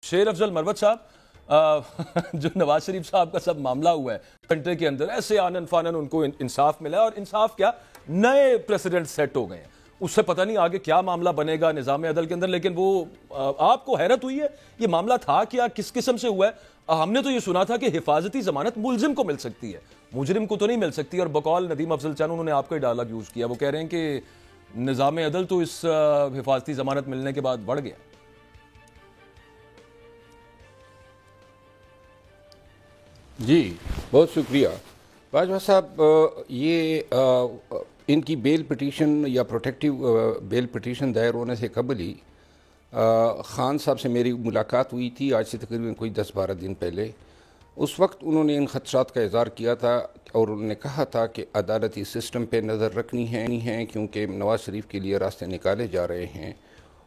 शेर अफजल मरवत साहब, जो नवाज शरीफ साहब का सब मामला हुआ है घंटे के अंदर, ऐसे आनन फानन उनको इंसाफ मिला है और इंसाफ क्या, नए प्रेसिडेंट सेट हो गए हैं। उससे पता नहीं आगे क्या मामला बनेगा निजाम अदल के अंदर, लेकिन वो आपको हैरत हुई है ये मामला था क्या, किस किस्म से हुआ है? हमने तो ये सुना था कि हिफाजती जमानत मुलजिम को मिल सकती है, मुजरिम को तो नहीं मिल सकती। और बकौल नदीम अफजल चान उन्होंने आपका ही डायलॉग यूज किया, वो कह रहे हैं कि निजाम अदल तो इस हिफाजती जमानत मिलने के बाद बढ़ गया। जी बहुत शुक्रिया बाजवा साहब। ये इनकी बेल पिटीशन या प्रोटेक्टिव बेल पिटीशन दायर होने से कबल ही ख़ान साहब से मेरी मुलाकात हुई थी, आज से तकरीबन कोई 10-12 दिन पहले। उस वक्त उन्होंने इन खदशात का इज़हार किया था और उन्होंने कहा था कि अदालती सिस्टम पे नज़र रखनी है क्योंकि नवाज़ शरीफ के लिए रास्ते निकाले जा रहे हैं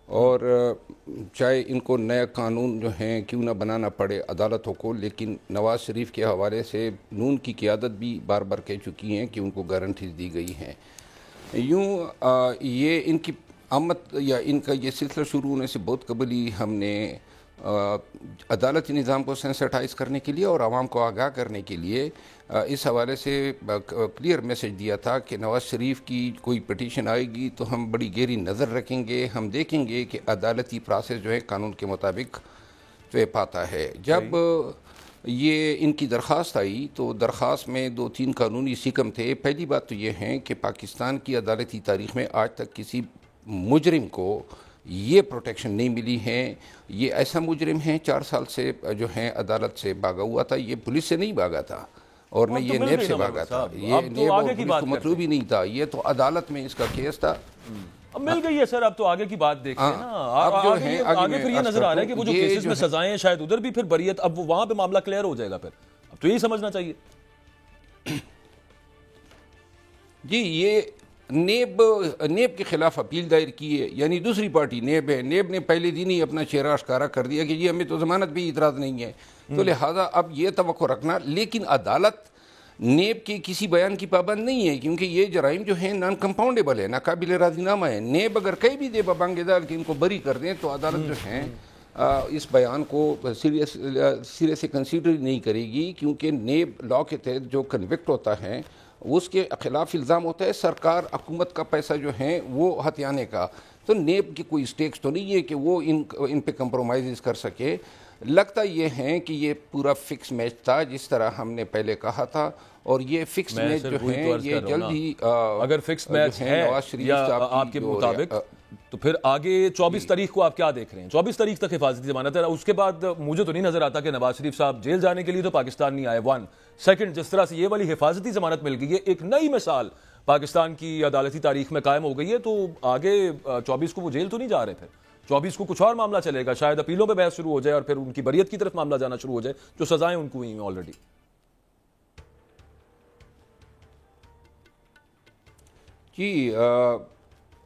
और चाहे इनको नया कानून जो हैं क्यों ना बनाना पड़े अदालतों को, लेकिन नवाज़ शरीफ के हवाले से नून की क़ियादत भी बार बार कह चुकी हैं कि उनको गारंटीज दी गई हैं। यूँ ये इनकी आमद या इनका ये सिलसिला शुरू होने से बहुत कबल ही हमने अदालती निज़ाम को सेंसिटाइज़ करने के लिए और आवाम को आगाह करने के लिए इस हवाले से क्लियर मैसेज दिया था कि नवाज़ शरीफ की कोई पिटीशन आएगी तो हम बड़ी गहरी नज़र रखेंगे, हम देखेंगे कि अदालती प्रोसेस जो है कानून के मुताबिक तो पाता है। जब ये इनकी दरख्वास्त आई तो दरख्वास्त में 2-3 कानूनी सिकम थे। पहली बात तो ये है कि पाकिस्तान की अदालती तारीख़ में आज तक किसी मुजरिम को ये प्रोटेक्शन नहीं मिली है। ये ऐसा मुजरिम है 4 साल से जो है अदालत से भागा हुआ था, ये पुलिस से नहीं भागा था और न ये नेब से भागा था, ये नेब और पुलिस को मतलब ही नहीं था, ये तो अदालत में इसका केस था। अब मिल गई है सर, अब तो आगे की बात देखते हैं ना। अब जो है आगे फिर ये नजर आ रहा है कि वो जो केसेस में सजाएं हैं शायद उधर भी फिर बरियत, अब वो वहां पे मामला क्लियर हो जाएगा। फिर अब तो यही समझना चाहिए जी। ये नेब के खिलाफ अपील दायर की है, यानी दूसरी पार्टी नेब है। नेब ने पहले दिन ही अपना चेहरा आश्कारा कर दिया कि जी हमें तो जमानत भी इतराज़ नहीं है, तो लिहाजा अब ये तवक्को रखना। लेकिन अदालत नेब के किसी बयान की पाबंद नहीं है क्योंकि ये जराइम जो है नॉन कंपाउंडेबल है, नाकाबिल राजीनामा है। नेब अगर कहीं भी दे बबांगेदार कि इनको बरी कर दें तो अदालत जो है इस बयान को सिरे से कंसीडर नहीं करेगी क्योंकि नेब लॉ के तहत जो कन्विक्ट होता है उसके खिलाफ इल्ज़ाम होता है सरकार हुकूमत का पैसा जो है वो हथियाने का। तो नेब की कोई स्टेक्स तो नहीं है कि वो इन पे कंप्रोमाइज़ कर सके। लगता ये है कि ये पूरा फिक्स मैच था जिस तरह हमने पहले कहा था, और ये फिक्स मैच जो है ये जल्द ही अगर फिक्स मैच है या आपके मुताबिक तो फिर आगे 24 तारीख को आप क्या देख रहे हैं? 24 तारीख तक हिफाजती जमानत है, उसके बाद मुझे तो नहीं नजर आता कि नवाज शरीफ साहब जेल जाने के लिए तो पाकिस्तान नहीं आए। 1 सेकंड, जिस तरह से ये वाली हिफाजती जमानत मिल गई है, एक नई मिसाल पाकिस्तान की अदालती तारीख में कायम हो गई है, तो आगे 24 को वो जेल तो नहीं जा रहे। फिर 24 को कुछ और मामला चलेगा, शायद अपीलों पर बहस शुरू हो जाए और फिर उनकी बरियत की तरफ मामला जाना शुरू हो जाए, जो सजाएं उनको हुई हैं ऑलरेडी। जी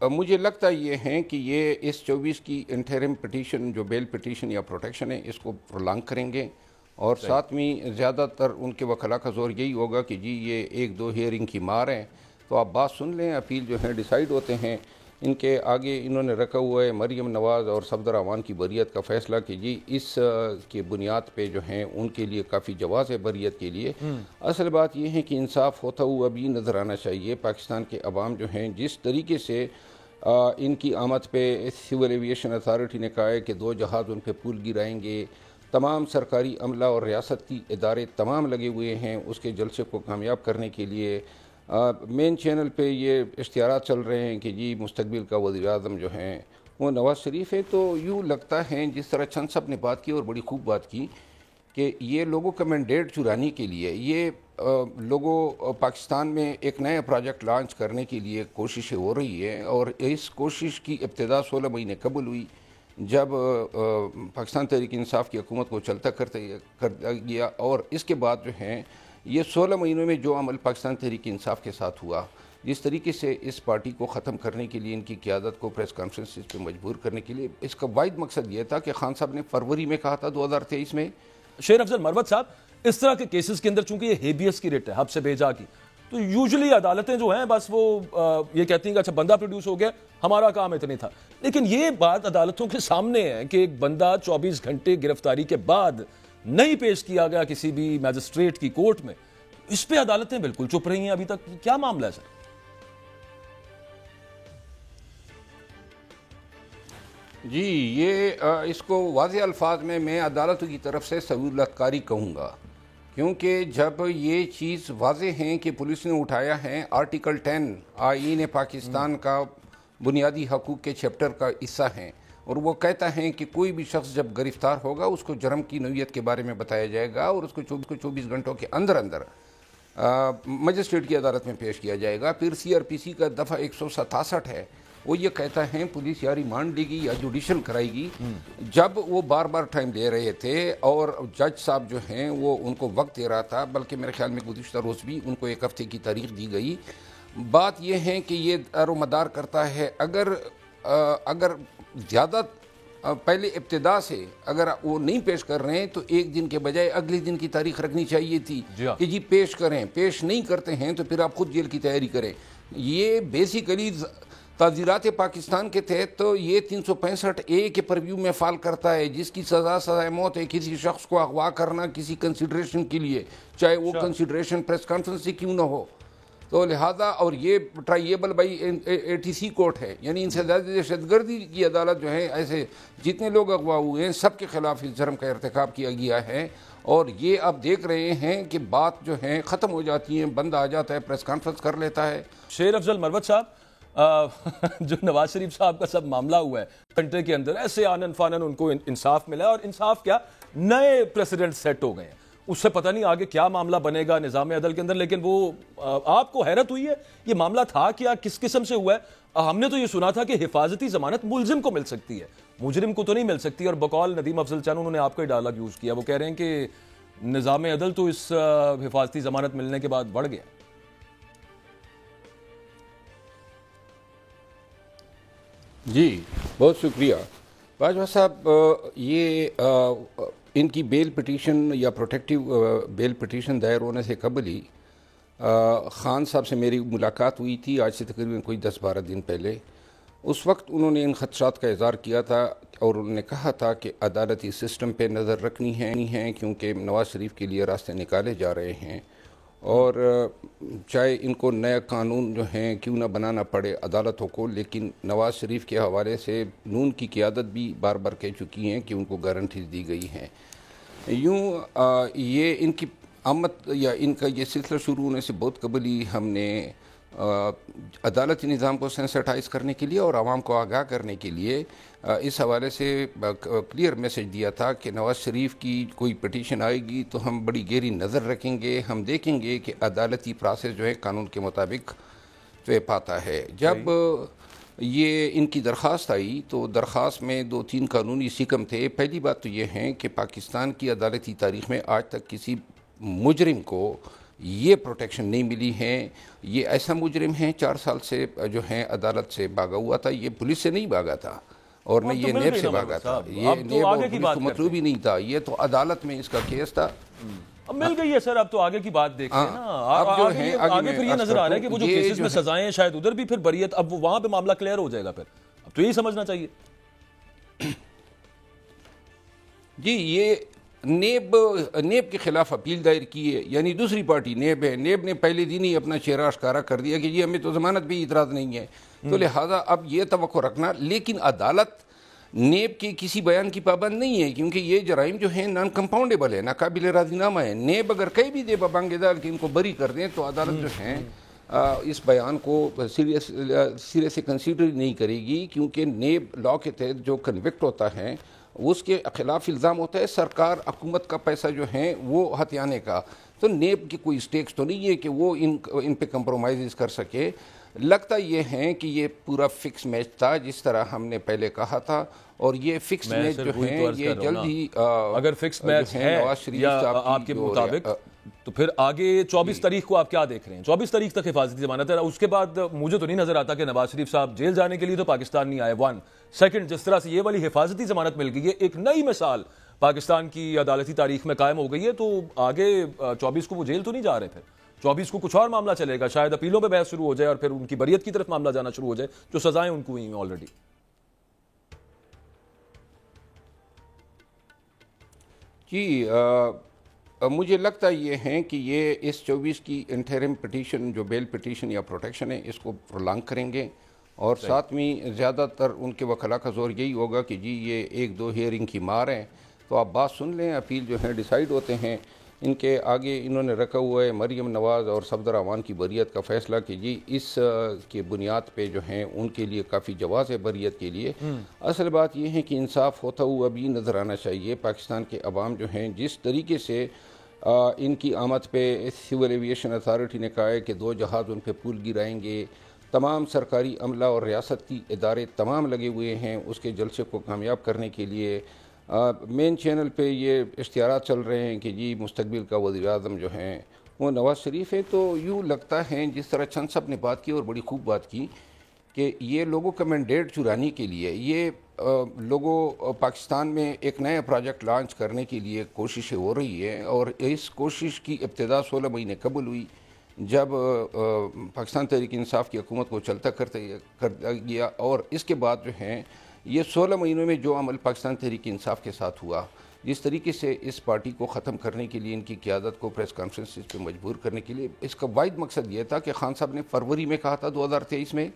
मुझे लगता ये है कि ये इस 24 की इंटरिम पिटीशन जो बेल पिटीशन या प्रोटेक्शन है इसको प्रोलॉन्ग करेंगे और साथ में ज़्यादातर उनके वकला का जोर यही होगा कि जी ये 1-2 हियरिंग की मार है, तो आप बात सुन लें, अपील जो है डिसाइड होते हैं। इनके आगे इन्होंने रखा हुआ है मरियम नवाज़ और सफदर अवान की बरियत का फ़ैसला कि जी इस के बुनियाद पे जो है उनके लिए काफ़ी जवाज़ है बरियत के लिए। असल बात यह है कि इंसाफ होता हुआ भी नज़र आना चाहिए। पाकिस्तान के अवाम जो हैं जिस तरीके से इनकी आमद पे सिविल एविएशन अथॉरिटी ने कहा है कि 2 जहाज़ उन पर पुल गिराएंगे, तमाम सरकारी अमला और रियासती इदारे तमाम लगे हुए हैं उसके जलसे को कामयाब करने के लिए। मेन चैनल पे ये इश्तिहारात चल रहे हैं कि जी मुस्तकबिल का वज़ीर-ए-आज़म जो हैं वो नवाज़ शरीफ है। तो यूँ लगता है जिस तरह चंद साहब ने बात की और बड़ी खूब बात की कि ये लोगों का मैंडेट चुराने के लिए ये लोगों पाकिस्तान में एक नया प्रोजेक्ट लॉन्च करने के लिए कोशिशें हो रही है। और इस कोशिश की इब्तिदा 16 महीने कबल हुई जब पाकिस्तान तहरीक इंसाफ की हुकूमत को चलता कर गया, और इसके बाद जो है ये 16 महीनों में जो अमल पाकिस्तान तहरीक इंसाफ के साथ हुआ, जिस तरीके से इस पार्टी को ख़त्म करने के लिए इनकी क़ियादत को प्रेस कॉन्फ्रेंस पे मजबूर करने के लिए, इसका वाहिद मकसद ये था कि खान साहब ने फरवरी में कहा था 2023 में। शेर अफजल मरवत साहब, इस तरह के केसेस के अंदर चूंकि ये हेबियस की रिट है, हब से बेजा की, तो यूजुअली अदालतें जो हैं बस वो ये कहती हैं कि अच्छा बंदा प्रोड्यूस हो गया, हमारा काम इतने था। लेकिन ये बात अदालतों के सामने है कि एक बंदा 24 घंटे गिरफ्तारी के बाद नहीं पेश किया गया किसी भी मैजिस्ट्रेट की कोर्ट में, इस पे अदालतें बिल्कुल चुप रही हैं अभी तक। क्या मामला है सर? जी, ये इसको वाज़ेह अल्फाज में मैं अदालतों की तरफ से सहूलतकारी कहूँगा, क्योंकि जब ये चीज़ वाज़ेह है कि पुलिस ने उठाया है आर्टिकल 10 आईन पाकिस्तान का बुनियादी हकूक़ के चैप्टर का हिस्सा है, और वो कहता है कि कोई भी शख्स जब गिरफ्तार होगा उसको जुर्म की नौइयत के बारे में बताया जाएगा और उसको 24 घंटों के अंदर अंदर मजिस्ट्रेट की अदालत में पेश किया जाएगा। फिर CRPC का दफ़ा 167 है, वो ये कहता है पुलिस या रिमांड लेगी या जुडिशल कराएगी। जब वो बार बार टाइम ले रहे थे और जज साहब जो हैं वो उनको वक्त दे रहा था, बल्कि मेरे ख्याल में गुज़िश्ता रोज़ भी उनको 1 हफ्ते की तारीख दी गई। बात यह है कि ये दारोमदार करता है, अगर ज़्यादा पहले इब्तिदा से अगर वो नहीं पेश कर रहे हैं तो एक दिन के बजाय अगले दिन की तारीख रखनी चाहिए थी कि जी पेश करें। पेश नहीं करते हैं तो फिर आप खुद जेल की तैयारी करें। ये बेसिकली ताज़ीरात पाकिस्तान के तहत तो ये 365A के परव्यू में फाल करता है, जिसकी सज़ाए मौत है किसी शख्स को अगवा करना किसी कंसिडरेशन के लिए, चाहे वो कंसिडरेशन प्रेस कॉन्फ्रेंस से क्यों ना हो। तो लिहाजा और ये ट्राइएबल बाई ATC कोर्ट है, यानी इनसे ज़्यादा दहशतगर्दी की अदालत जो है, ऐसे जितने लोग अगवा हुए हैं सब के खिलाफ इस जुर्म का इर्तिकाब किया गया है। और ये अब देख रहे हैं कि बात जो है ख़त्म हो जाती है, बंदा आ जाता है, प्रेस कॉन्फ्रेंस कर लेता है। शेर अफजल मरवत साहब, जो नवाज शरीफ साहब का सब मामला हुआ है घंटे के अंदर, ऐसे आनन फानन उनको इंसाफ मिला है, और इंसाफ क्या, नए प्रेसिडेंट सेट हो गए हैं। उससे पता नहीं आगे क्या मामला बनेगा निज़ाम अदल के अंदर। लेकिन वो आपको हैरत हुई है ये मामला था क्या, किस किस्म से हुआ है? हमने तो ये सुना था कि हिफाजती जमानत मुलजिम को मिल सकती है, मुजरिम को तो नहीं मिल सकती। और बकौल नदीम अफजल चान उन्होंने आपका ही डायलॉग यूज किया, वो कह रहे हैं कि निज़ाम अदल तो इस हिफाजती जमानत मिलने के बाद बढ़ गया। जी, बहुत शुक्रिया बाजवा साहब। ये इनकी बेल पिटीशन या प्रोटेक्टिव बेल पिटीशन दायर होने से कबल ही ख़ान साहब से मेरी मुलाकात हुई थी, आज से तकरीबन कोई 10-12 दिन पहले। उस वक्त उन्होंने इन खदशात का इज़हार किया था और उन्होंने कहा था कि अदालती सिस्टम पे नज़र रखनी है क्योंकि नवाज शरीफ के लिए रास्ते निकाले जा रहे हैं, और चाहे इनको नया कानून जो हैं क्यों ना बनाना पड़े अदालतों को, लेकिन नवाज शरीफ के हवाले से नून की क़ियादत भी बार बार कह चुकी हैं कि उनको गारंटीज दी गई हैं। यूँ ये इनकी आमद या इनका ये सिलसिला शुरू होने से बहुत कबल ही हमने अदालती निज़ाम को सेंसिटाइज़ करने के लिए और आवाम को आगाह करने के लिए इस हवाले से क्लियर मैसेज दिया था कि नवाज़ शरीफ की कोई पिटीशन आएगी तो हम बड़ी गहरी नज़र रखेंगे, हम देखेंगे कि अदालती प्रोसेस जो है कानून के मुताबिक तय पाता है। जब ये इनकी दरख्वास्त आई तो दरख्वास्त में 2-3 कानूनी सिकम थे। पहली बात तो ये है कि पाकिस्तान की अदालती तारीख़ में आज तक किसी मुजरिम को ये प्रोटेक्शन नहीं मिली है। ये ऐसा मुजरिम है 4 साल से जो है अदालत से भागा हुआ था, ये पुलिस से नहीं भागा था और न ये नेब से भागा था, ये नेब और पुलिस को मतलब ही नहीं था, ये तो अदालत में इसका केस था। अब मिल गई है सर, अब तो आगे की बात देखते हैं ना। अब जो है आगे फिर ये नजर आ रहा है कि वो जो केसेस में सजाएं हैं शायद उधर भी फिर बरियत, अब वो वहां पे मामला क्लियर हो जाएगा। फिर अब तो यही समझना चाहिए। जी, ये नेब के खिलाफ अपील दायर की है, यानी दूसरी पार्टी नेब है। नेब ने पहले दिन ही अपना चेहरा आश्कारा कर दिया कि जी हमें तो जमानत भी इतराज़ नहीं है, तो लिहाजा अब ये तवक्को रखना। लेकिन अदालत नेब के किसी बयान की पाबंद नहीं है, क्योंकि ये जराइम जो है नॉन कंपाउंडेबल है, नाकाबिल राजीनामा है। नेब अगर कहीं भी दे बबांगेदार कि इनको बरी कर दें तो अदालत जो है इस बयान को सिरे से कंसीडर नहीं करेगी, क्योंकि नेब लॉ के तहत जो कन्विक्ट होता है उसके खिलाफ इल्ज़ाम होता है सरकार हुकूमत का पैसा जो है वो हथियाने का। तो नेब की कोई स्टेक्स तो नहीं है कि वो इन पे कंप्रोमाइज़ कर सके। लगता ये है कि ये पूरा फिक्स मैच था जिस तरह हमने पहले कहा था, और ये फिक्स मैच जो है ये जल्द ही अगर फिक्स मैच है या आपके मुताबिक, तो फिर आगे 24 तारीख को आप क्या देख रहे हैं? 24 तारीख तक हिफाजती जमानत है, उसके बाद मुझे तो नहीं नजर आता कि नवाज शरीफ साहब जेल जाने के लिए तो पाकिस्तान नहीं आए। 1 सेकंड, जिस तरह से ये वाली हिफाजती जमानत मिल गई है, एक नई मिसाल पाकिस्तान की अदालती तारीख में कायम हो गई है, तो आगे 24 को वो जेल तो नहीं जा रहे फिर? 24 को कुछ और मामला चलेगा, शायद अपीलों पे बहस शुरू हो जाए और फिर उनकी बरियत की तरफ मामला जाना शुरू हो जाए, जो सजाएं उनको हुई ऑलरेडी। जी, मुझे लगता ये है कि ये इस 24 की इंटरिम पिटीशन जो बेल पिटीशन या प्रोटेक्शन है इसको प्रोलॉन्ग करेंगे, और साथ में ज़्यादातर उनके वकला का जोर यही होगा कि जी ये 1-2 हियरिंग की मार है, तो आप बात सुन लें, अपील जो है डिसाइड होते हैं। इनके आगे इन्होंने रखा हुआ है मरीम नवाज़ और सफदर अवान की बरियत का फ़ैसला कि जी इस के बुनियाद पे जो है उनके लिए काफ़ी जवाज़ है बरियत के लिए। असल बात यह है कि इंसाफ होता हुआ भी नज़र आना चाहिए। पाकिस्तान के अवाम जो हैं जिस तरीके से इनकी आमद पे सिविल एविएशन अथॉरिटी ने कहा है कि 2 जहाज़ उन पर पुल गिराएंगे, तमाम सरकारी अमला और रियासत की इदारे तमाम लगे हुए हैं उसके जलसे को कामयाब करने के लिए। मेन चैनल पे ये इश्तिहारात चल रहे हैं कि जी मुस्तकबिल का वज़ीर-ए-आज़म जो हैं वो नवाज़ शरीफ है। तो यूँ लगता है जिस तरह चंद साहब ने बात की और बड़ी खूब बात की कि ये लोगों का मैंडेट चुराने के लिए ये लोगों पाकिस्तान में एक नया प्रोजेक्ट लॉन्च करने के लिए कोशिशें हो रही है, और इस कोशिश की इब्तिदा 16 महीने कबल हुई जब पाकिस्तान तहरीक इंसाफ की हुकूमत को चलता कर गया, और इसके बाद जो है ये 16 महीनों में जो अमल पाकिस्तान तहरीक इंसाफ के साथ हुआ, जिस तरीके से इस पार्टी को ख़त्म करने के लिए इनकी क़यादत को प्रेस कॉन्फ्रेंस पे मजबूर करने के लिए, इसका वाहिद मकसद ये था कि खान साहब ने फरवरी में कहा था 2023 में